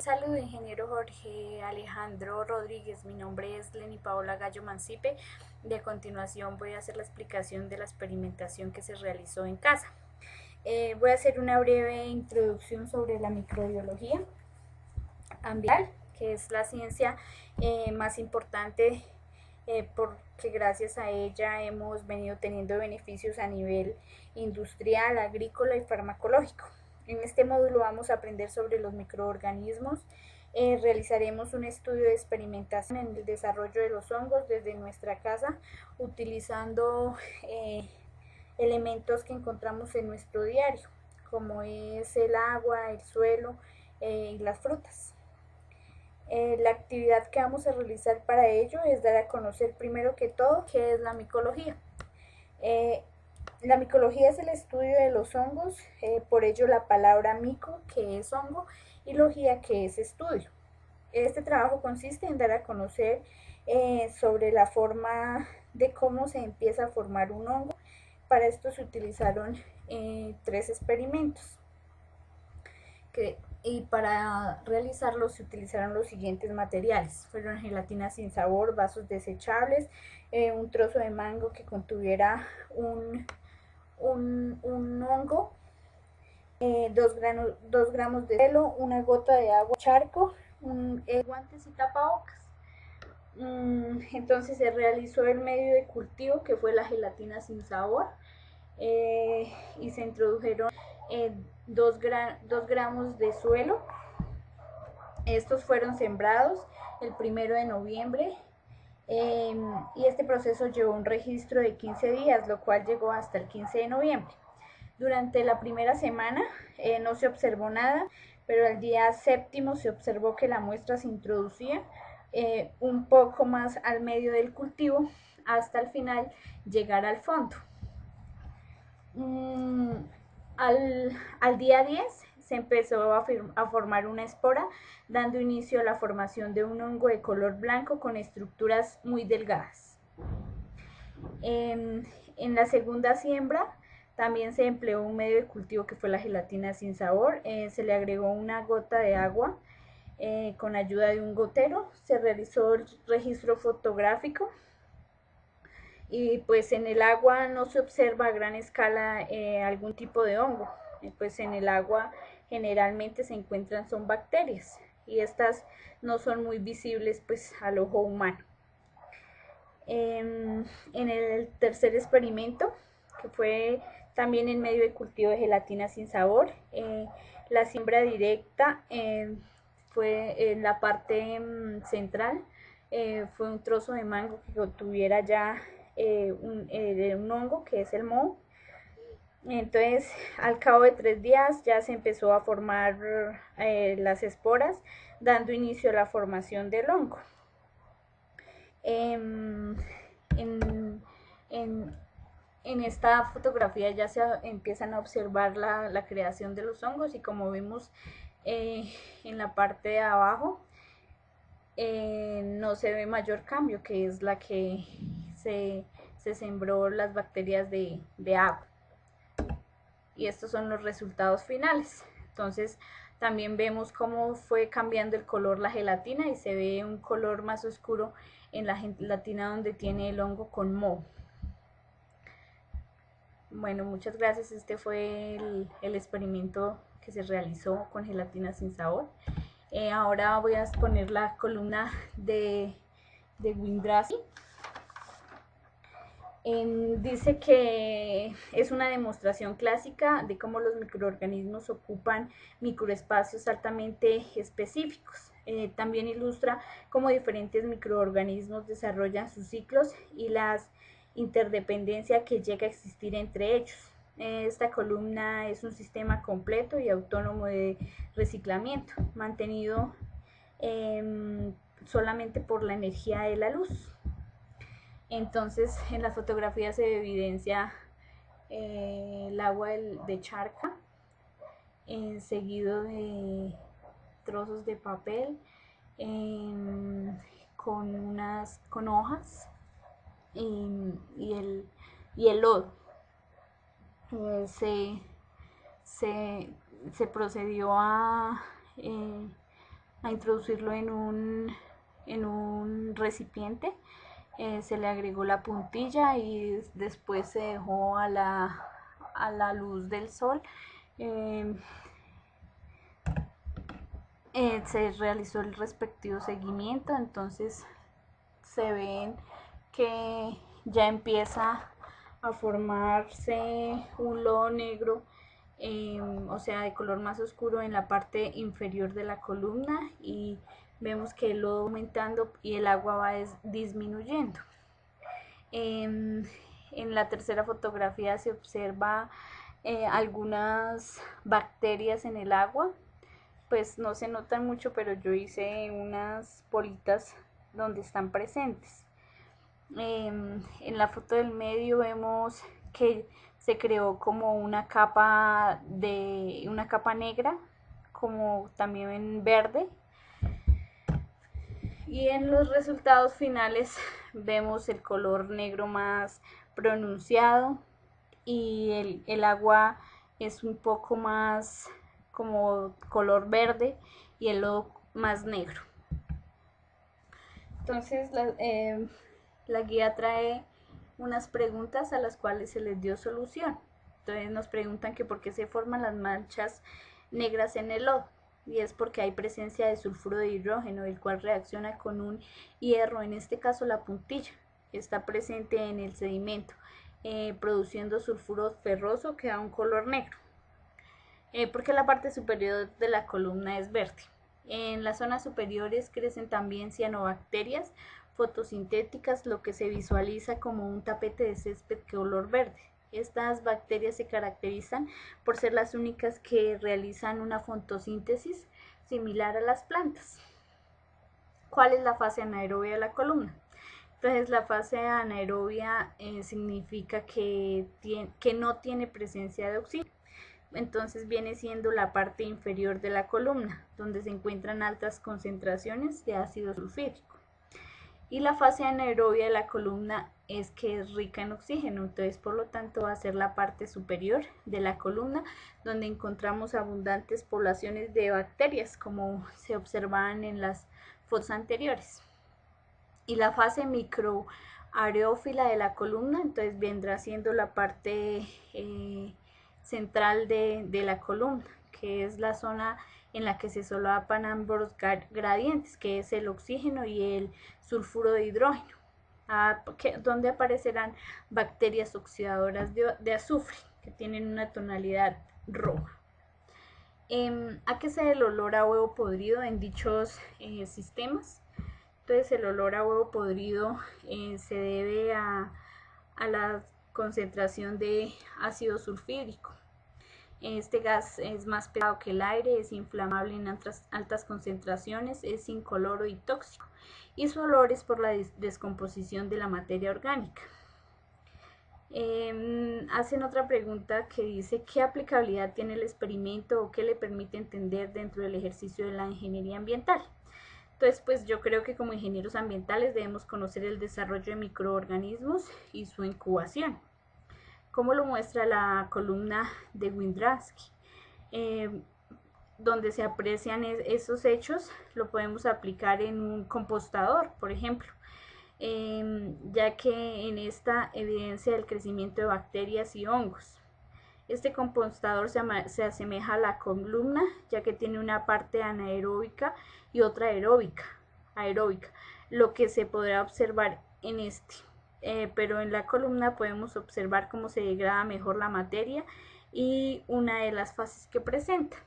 Saludo, ingeniero Jorge Alejandro Rodríguez. Mi nombre es Lenny Paola Gallo Mancipe. Y a continuación voy a hacer la explicación de la experimentación que se realizó en casa. Voy a hacer una breve introducción sobre la microbiología ambiental, que es la ciencia más importante porque gracias a ella hemos venido teniendo beneficios a nivel industrial, agrícola y farmacológico. En este módulo vamos a aprender sobre los microorganismos. Realizaremos un estudio de experimentación en el desarrollo de los hongos desde nuestra casa, utilizando elementos que encontramos en nuestro diario, como es el agua, el suelo y las frutas. La actividad que vamos a realizar para ello es dar a conocer primero que todo qué es la micología. La micología es el estudio de los hongos, por ello la palabra mico, que es hongo, y logía, que es estudio. Este trabajo consiste en dar a conocer sobre la forma de cómo se empieza a formar un hongo. Para esto se utilizaron 3 experimentos y para realizarlos se utilizaron los siguientes materiales. Fueron gelatina sin sabor, vasos desechables, un trozo de mango que contuviera un hongo, 2 gramos de hielo, una gota de agua, charco, guantes y tapabocas. Entonces se realizó el medio de cultivo, que fue la gelatina sin sabor, y se introdujeron 2 gramos de suelo. Estos fueron sembrados el 1 de noviembre y este proceso llevó un registro de 15 días, lo cual llegó hasta el 15 de noviembre. Durante la primera semana no se observó nada, pero al día 7º se observó que la muestra se introducía un poco más al medio del cultivo hasta el final llegar al fondo. Al día 10 se empezó a formar una espora, dando inicio a la formación de un hongo de color blanco con estructuras muy delgadas. En la segunda siembra también se empleó un medio de cultivo que fue la gelatina sin sabor. Se le agregó una gota de agua con ayuda de un gotero. Se realizó el registro fotográfico y pues en el agua no se observa a gran escala algún tipo de hongo. Pues en el agua generalmente se encuentran son bacterias y estas no son muy visibles pues al ojo humano. En el tercer experimento, que fue también en medio de cultivo de gelatina sin sabor, la siembra directa fue en la parte central, fue un trozo de mango que tuviera ya un hongo, que es el moho. Entonces al cabo de 3 días ya se empezó a formar las esporas, dando inicio a la formación del hongo. En esta fotografía ya se empiezan a observar la creación de los hongos, y como vemos en la parte de abajo no se ve mayor cambio, que es la que se sembró las bacterias de agua. Y estos son los resultados finales. Entonces también vemos cómo fue cambiando el color la gelatina, y se ve un color más oscuro en la gelatina donde tiene el hongo con moho. Bueno, muchas gracias. Este fue el experimento que se realizó con gelatina sin sabor. Ahora voy a exponer la columna de Windrassi. Dice que es una demostración clásica de cómo los microorganismos ocupan microespacios altamente específicos. También ilustra cómo diferentes microorganismos desarrollan sus ciclos y las interdependencia que llega a existir entre ellos. Esta columna es un sistema completo y autónomo de reciclamiento, mantenido solamente por la energía de la luz. Entonces en la fotografía se evidencia el agua de charca, seguido de trozos de papel con hojas y el lodo. Se procedió a a introducirlo en un recipiente. Se le agregó la puntilla y después se dejó a la luz del sol. Se realizó el respectivo seguimiento, entonces se ven que ya empieza a formarse un lodo negro, o sea, de color más oscuro en la parte inferior de la columna, y vemos que el lodo va aumentando y el agua va disminuyendo. En la tercera fotografía se observa algunas bacterias en el agua, pues no se notan mucho, pero yo hice unas bolitas donde están presentes. En la foto del medio vemos que se creó como una capa negra, como también en verde, y en los resultados finales vemos el color negro más pronunciado y el agua es un poco más como color verde y el lodo más negro. Entonces la guía trae unas preguntas a las cuales se les dio solución. Entonces nos preguntan que por qué se forman las manchas negras en el lodo, y es porque hay presencia de sulfuro de hidrógeno, el cual reacciona con un hierro, en este caso la puntilla, que está presente en el sedimento, produciendo sulfuro ferroso que da un color negro. Porque la parte superior de la columna es verde. En las zonas superiores crecen también cianobacterias fotosintéticas, lo que se visualiza como un tapete de césped color verde. Estas bacterias se caracterizan por ser las únicas que realizan una fotosíntesis similar a las plantas. ¿Cuál es la fase anaerobia de la columna? Entonces la fase anaerobia significa que no tiene presencia de oxígeno. Entonces viene siendo la parte inferior de la columna, donde se encuentran altas concentraciones de ácido sulfúrico. Y la fase anaerobia de la columna es que es rica en oxígeno, entonces por lo tanto va a ser la parte superior de la columna, donde encontramos abundantes poblaciones de bacterias, como se observaban en las fotos anteriores. Y la fase microareófila de la columna, entonces vendrá siendo la parte central de la columna, que es la zona en la que se solapan ambos gradientes, que es el oxígeno y el sulfuro de hidrógeno, donde aparecerán bacterias oxidadoras de azufre, que tienen una tonalidad roja. ¿A qué se debe el olor a huevo podrido en dichos sistemas? Entonces el olor a huevo podrido se debe a la concentración de ácido sulfúrico. Este gas es más pesado que el aire, es inflamable en altas concentraciones, es incoloro y tóxico, y su olor es por la descomposición de la materia orgánica. Hacen otra pregunta que dice: ¿qué aplicabilidad tiene el experimento o qué le permite entender dentro del ejercicio de la ingeniería ambiental? Entonces, pues yo creo que como ingenieros ambientales debemos conocer el desarrollo de microorganismos y su incubación, como lo muestra la columna de Windrasky, donde se aprecian esos hechos. Lo podemos aplicar en un compostador, por ejemplo, ya que en esta evidencia el crecimiento de bacterias y hongos. Este compostador se asemeja a la columna, ya que tiene una parte anaeróbica y otra aeróbica, lo que se podrá observar en este. Pero en la columna podemos observar cómo se degrada mejor la materia y una de las fases que presenta.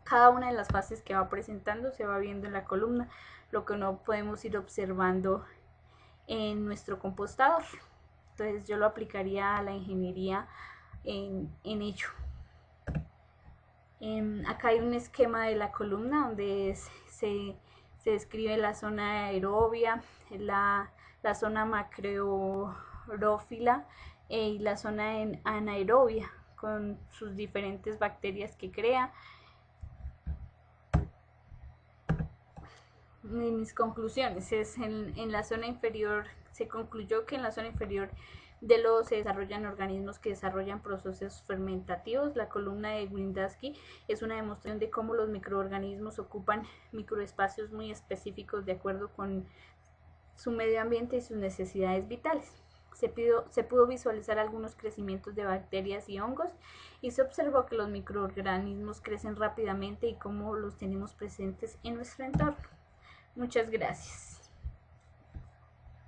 Cada una de las fases que va presentando se va viendo en la columna, lo que no podemos ir observando en nuestro compostador. Entonces yo lo aplicaría a la ingeniería en ello. Acá hay un esquema de la columna donde se describe la zona aerobia, la zona macrorófila y la zona anaerobia, con sus diferentes bacterias que crea. Mis conclusiones es en la zona inferior, se concluyó que en la zona inferior De los se desarrollan organismos que desarrollan procesos fermentativos. La columna de Grindasky es una demostración de cómo los microorganismos ocupan microespacios muy específicos de acuerdo con su medio ambiente y sus necesidades vitales. Se pudo visualizar algunos crecimientos de bacterias y hongos y se observó que los microorganismos crecen rápidamente y cómo los tenemos presentes en nuestro entorno. Muchas gracias.